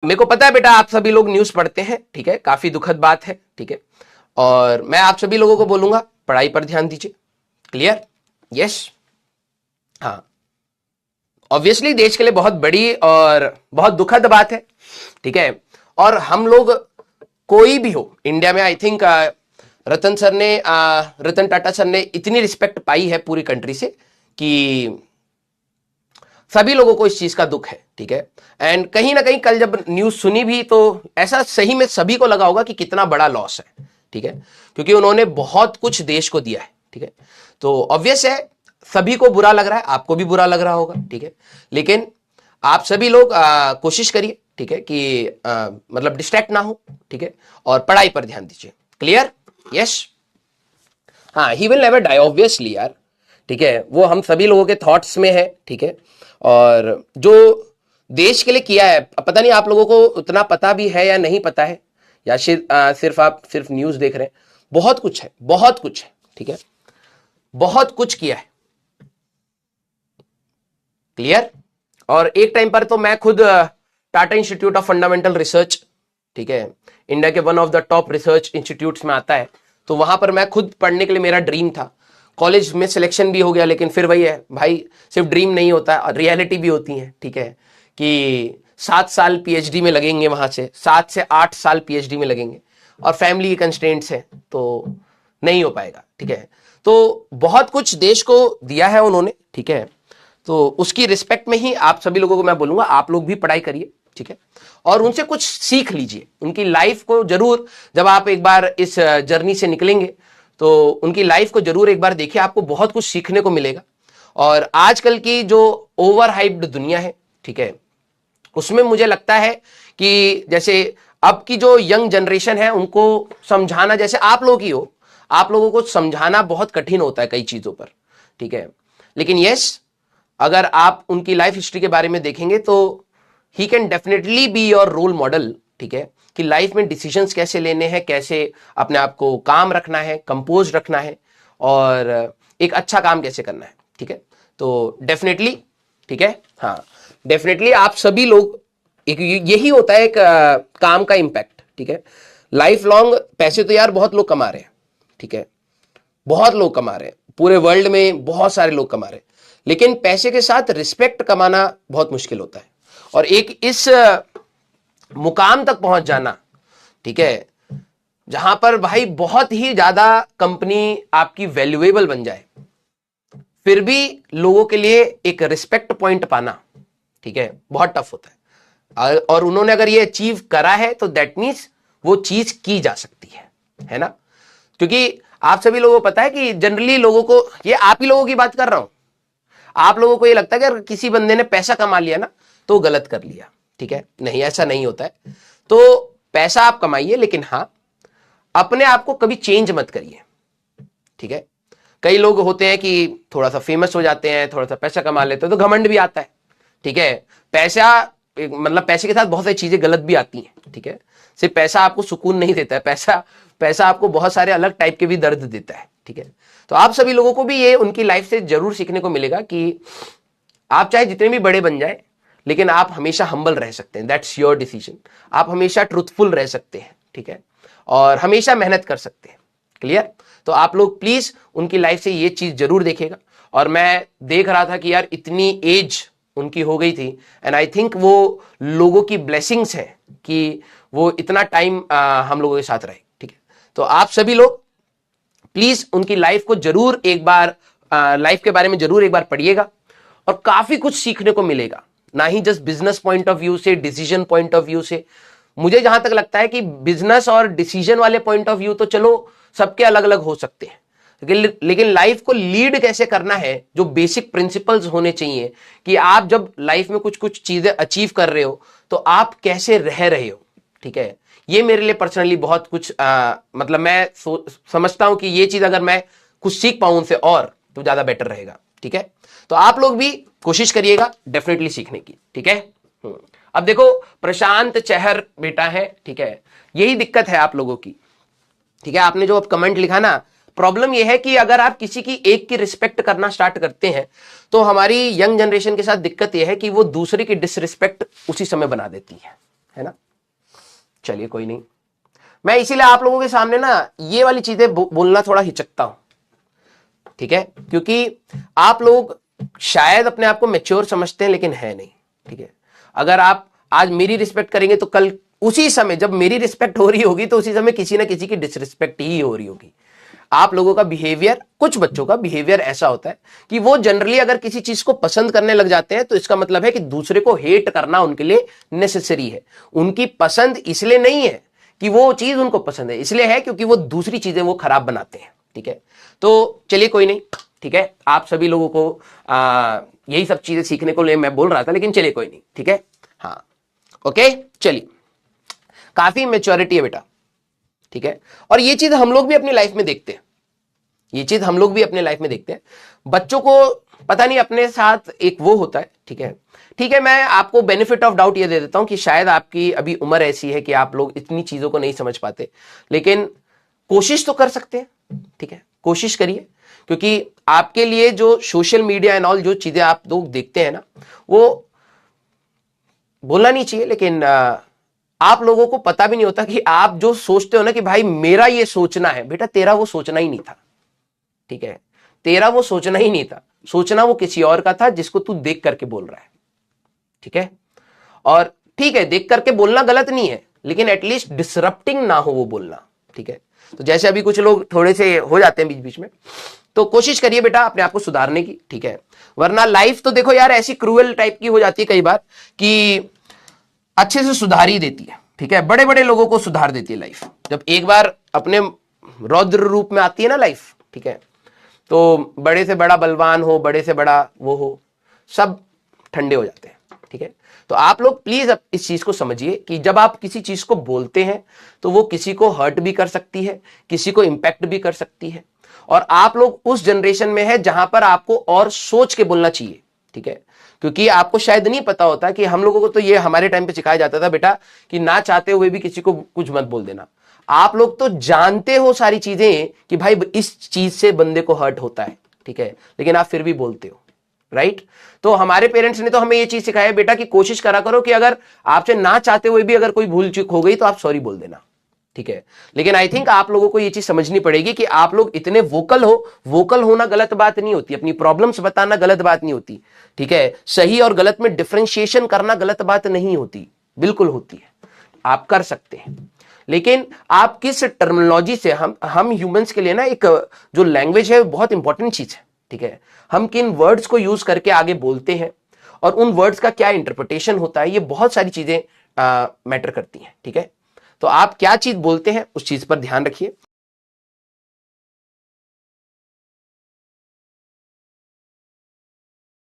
मेरे को पता है बेटा आप सभी लोग न्यूज पढ़ते हैं, ठीक है, काफी दुखद बात है, ठीक है, और मैं आप सभी लोगों को बोलूंगा पढ़ाई पर ध्यान दीजिए। क्लियर? यस। हाँ, ऑब्वियसली देश के लिए बहुत बड़ी और बहुत दुखद बात है, ठीक है। और हम लोग कोई भी हो इंडिया में, I think Ratan Tata sir ने इतनी रिस्पेक्ट पाई है पूरी कंट्री से कि सभी लोगों को इस चीज का दुख है, ठीक है। एंड कहीं ना कहीं कल जब न्यूज सुनी भी तो ऐसा सही में सभी को लगा होगा कि कितना बड़ा लॉस है, ठीक है, क्योंकि उन्होंने बहुत कुछ देश को दिया है, ठीक है। तो ऑब्वियस है सभी को बुरा लग रहा है, आपको भी बुरा लग रहा होगा, ठीक है, लेकिन आप सभी लोग कोशिश करिए, ठीक है, कि मतलब डिस्ट्रैक्ट ना हो, ठीक है, और पढ़ाई पर ध्यान दीजिए। क्लियर? यस। हाँ, he will never die, obviously यार, ठीक है, वो हम सभी लोगों के थॉट्स में है, ठीक है। और जो देश के लिए किया है, पता नहीं आप लोगों को उतना पता भी है या नहीं पता है, या सिर्फ आप सिर्फ न्यूज देख रहे हैं। बहुत कुछ है, बहुत कुछ है, ठीक है, बहुत कुछ किया है। क्लियर? और एक टाइम पर तो मैं खुद Tata institute of fundamental research, ठीक है, इंडिया के one of the top research institutes में आता है, तो वहां पर मैं खुद पढ़ने के लिए मेरा ड्रीम था। कॉलेज में सिलेक्शन भी हो गया, लेकिन फिर वही है भाई, सिर्फ ड्रीम नहीं होता और रियलिटी भी होती है, ठीक है, कि 7 साल पीएचडी में लगेंगे, वहां से 7 से 8 साल पीएचडी में लगेंगे, और फैमिली की कंस्ट्रेंट्स है तो नहीं हो पाएगा, ठीक है। तो बहुत कुछ देश को दिया है उन्होंने, ठीक है, तो उसकी रिस्पेक्ट में ही आप सभी लोगों को मैं बोलूंगा आप लोग भी पढ़ाई करिए, ठीक है, और उनसे कुछ सीख लीजिए। उनकी लाइफ को जरूर, जब आप एक बार इस जर्नी से निकलेंगे तो उनकी लाइफ को जरूर एक बार देखिए, आपको बहुत कुछ सीखने को मिलेगा। और आजकल की जो ओवर हाइप्ड दुनिया है, ठीक है, उसमें मुझे लगता है कि जैसे अब की जो यंग जनरेशन है उनको समझाना, जैसे आप लोग ही हो, आप लोगों को समझाना बहुत कठिन होता है कई चीजों पर, ठीक है, लेकिन यस, अगर आप उनकी लाइफ हिस्ट्री के बारे में देखेंगे तो he can definitely be your role model, ठीक है, कि लाइफ में डिसीजंस कैसे लेने हैं, कैसे अपने आप को काम रखना है, कंपोज रखना है, और एक अच्छा काम कैसे करना है, ठीक है। तो डेफिनेटली, ठीक है, हाँ, डेफिनेटली आप सभी लोग, एक यही होता है एक काम का इंपैक्ट, ठीक है। लाइफ लॉन्ग पैसे तो यार बहुत लोग कमा रहे हैं, ठीक है, बहुत लोग कमा रहे हैं, पूरे वर्ल्ड में बहुत सारे लोग कमा रहे हैं, लेकिन पैसे के साथ रिस्पेक्ट कमाना बहुत मुश्किल होता है। और एक इस मुकाम तक पहुंच जाना, ठीक है, जहां पर भाई बहुत ही ज्यादा कंपनी आपकी वैल्यूएबल बन जाए, फिर भी लोगों के लिए एक रिस्पेक्ट पॉइंट पाना, ठीक है, बहुत टफ होता है। और उन्होंने अगर ये अचीव करा है तो दैट मीन्स वो चीज की जा सकती है ना। क्योंकि आप सभी लोगों को पता है कि जनरली लोगों को, ये आप ही लोगों की बात कर रहा हूं, आप लोगों को ये लगता है कि अगर किसी बंदे ने पैसा कमा लिया ना तो गलत कर लिया, ठीक है, नहीं, ऐसा नहीं होता है। तो पैसा आप कमाइए, लेकिन हां, अपने आप को कभी चेंज मत करिए, ठीक है। कई लोग होते हैं कि थोड़ा सा फेमस हो जाते हैं, थोड़ा सा पैसा कमा लेते हैं तो घमंड भी आता है, ठीक है। पैसा, मतलब पैसे के साथ बहुत सारी चीजें गलत भी आती हैं, ठीक है। सिर्फ पैसा आपको सुकून नहीं देता है, पैसा आपको बहुत सारे अलग टाइप के भी दर्द देता है, ठीक है। तो आप सभी लोगों को भी ये उनकी लाइफ से जरूर सीखने को मिलेगा कि आप चाहे जितने भी बड़े बन जाए, लेकिन आप हमेशा हम्बल रह सकते हैं, दैट्स योर डिसीजन। आप हमेशा ट्रूथफुल रह सकते हैं, ठीक है, और हमेशा मेहनत कर सकते हैं। क्लियर? तो आप लोग प्लीज उनकी लाइफ से ये चीज जरूर देखेगा। और मैं देख रहा था कि यार इतनी एज उनकी हो गई थी, एंड आई थिंक वो लोगों की ब्लेसिंग्स है कि वो इतना टाइम हम लोगों के साथ रहे, ठीक है। तो आप सभी लोग प्लीज उनकी लाइफ को जरूर एक बार, लाइफ के बारे में जरूर एक बार पढ़िएगा, और काफी कुछ सीखने को मिलेगा, ना ही just business point of view से, डिसीजन पॉइंट ऑफ व्यू से। मुझे जहां तक लगता है कि बिजनेस और डिसीजन वाले पॉइंट ऑफ व्यू तो चलो सबके अलग अलग हो सकते हैं, लेकिन लाइफ को लीड कैसे करना है, जो बेसिक प्रिंसिपल्स होने चाहिए कि आप जब लाइफ में कुछ कुछ चीजें अचीव कर रहे हो तो आप कैसे रह रहे हो, ठीक है। ये मेरे लिए पर्सनली बहुत कुछ मतलब मैं समझता हूं कि ये चीज अगर मैं कुछ सीख पाऊं उनसे और तो ज्यादा बेटर रहेगा, ठीक है। तो आप लोग भी कोशिश करिएगा डेफिनेटली सीखने की, ठीक है। अब देखो, प्रशांत चहर बेटा है, ठीक है, यही दिक्कत है आप लोगों की, ठीक है। आपने जो अब कमेंट लिखा ना, प्रॉब्लम यह है कि अगर आप किसी की एक की रिस्पेक्ट करना स्टार्ट करते हैं तो हमारी यंग जनरेशन के साथ दिक्कत यह है कि वो दूसरे की डिसरिस्पेक्ट उसी समय बना देती है, है ना। चलिए कोई नहीं, मैं इसीलिए आप लोगों के सामने ना ये वाली चीजें बोलना थोड़ा हिचकता हूं, ठीक है, क्योंकि आप लोग शायद अपने आप को मैच्योर समझते हैं लेकिन है नहीं, ठीक है। अगर आप आज मेरी रिस्पेक्ट करेंगे तो कल उसी समय जब मेरी रिस्पेक्ट हो रही होगी तो उसी समय किसी ना किसी की डिसरिस्पेक्ट ही हो रही होगी। आप लोगों का बिहेवियर, कुछ बच्चों का बिहेवियर ऐसा होता है कि वो जनरली अगर किसी चीज को पसंद करने लग जाते हैं तो इसका मतलब है कि दूसरे को हेट करना उनके लिए नेसेसरी है। उनकी पसंद इसलिए नहीं है कि वो चीज उनको पसंद है, इसलिए है क्योंकि वो दूसरी चीजें वो खराब बनाते हैं, ठीक है। तो चलिए कोई नहीं, ठीक है, आप सभी लोगों को यही सब चीजें सीखने को लिए मैं बोल रहा था, लेकिन चलिए कोई नहीं, ठीक है। हाँ ओके, चलिए, काफी मैच्योरिटी है बेटा, ठीक है। और ये चीज हम लोग भी अपनी लाइफ में देखते हैं, ये चीज हम लोग भी अपने लाइफ में देखते हैं। बच्चों को पता नहीं अपने साथ एक वो होता है, ठीक है, ठीक है। मैं आपको बेनिफिट ऑफ डाउट ये दे देता हूं कि शायद आपकी अभी उम्र ऐसी है कि आप लोग इतनी चीजों को नहीं समझ पाते, लेकिन कोशिश तो कर सकते हैं, ठीक है, कोशिश करिए। क्योंकि आपके लिए जो सोशल मीडिया एंड ऑल जो चीजें आप लोग देखते हैं ना, वो बोलना नहीं चाहिए, लेकिन आप लोगों को पता भी नहीं होता कि आप जो सोचते हो ना कि भाई मेरा ये सोचना है, बेटा तेरा वो सोचना ही नहीं था, ठीक है, तेरा वो सोचना ही नहीं था, सोचना वो किसी और का था जिसको तू देख करके बोल रहा है, ठीक है। और ठीक है, देख करके बोलना गलत नहीं है, लेकिन एटलीस्ट डिसरप्टिंग ना हो वो बोलना, ठीक है। तो जैसे अभी कुछ लोग थोड़े से हो जाते हैं बीच बीच में, तो कोशिश करिए बेटा अपने आप को सुधारने की, ठीक है। वरना लाइफ तो देखो यार ऐसी क्रूअल टाइप की हो जाती है कई बार कि अच्छे से सुधार ही देती है, ठीक है, बड़े बड़े लोगों को सुधार देती है लाइफ। जब एक बार अपने रौद्र रूप में आती है ना लाइफ, ठीक है, तो बड़े से बड़ा बलवान हो, बड़े से बड़ा वो हो, सब ठंडे हो जाते हैं, ठीक है। तो आप लोग प्लीज अब इस चीज को समझिए कि जब आप किसी चीज को बोलते हैं तो वो किसी को हर्ट भी कर सकती है, किसी को इंपैक्ट भी कर सकती है। और आप लोग उस जनरेशन में है जहां पर आपको और सोच के बोलना चाहिए, ठीक है। क्योंकि आपको शायद नहीं पता होता कि हम लोगों को तो ये हमारे टाइम पे सिखाया जाता था बेटा कि ना चाहते हुए भी किसी को कुछ मत बोल देना। आप लोग तो जानते हो सारी चीजें कि भाई इस चीज से बंदे को हर्ट होता है, ठीक है, लेकिन आप फिर भी बोलते हो, राइट। तो हमारे पेरेंट्स ने तो हमें ये चीज सिखाया बेटा कि कोशिश करा करो कि अगर आपसे ना चाहते हुए भी अगर कोई भूल चूक हो गई तो आप सॉरी बोल देना, ठीक है। लेकिन आई थिंक आप लोगों को ये चीज समझनी पड़ेगी कि आप लोग इतने वोकल हो, वोकल होना गलत बात नहीं होती, अपनी प्रॉब्लम्स बताना गलत बात नहीं होती, ठीक है। सही और गलत में डिफरेंशिएशन करना गलत बात नहीं होती, बिल्कुल होती है, आप कर सकते हैं। लेकिन आप किस टर्मिनोलॉजी से, हम ह्यूमंस के लिए ना एक जो लैंग्वेज है बहुत इंपॉर्टेंट चीज है, ठीक है। हम किन वर्ड्स को यूज करके आगे बोलते हैं और उन वर्ड्स का क्या इंटरप्रिटेशन होता है, ये बहुत सारी चीजें मैटर करती हैं, ठीक है। तो आप क्या चीज बोलते हैं उस चीज पर ध्यान रखिए।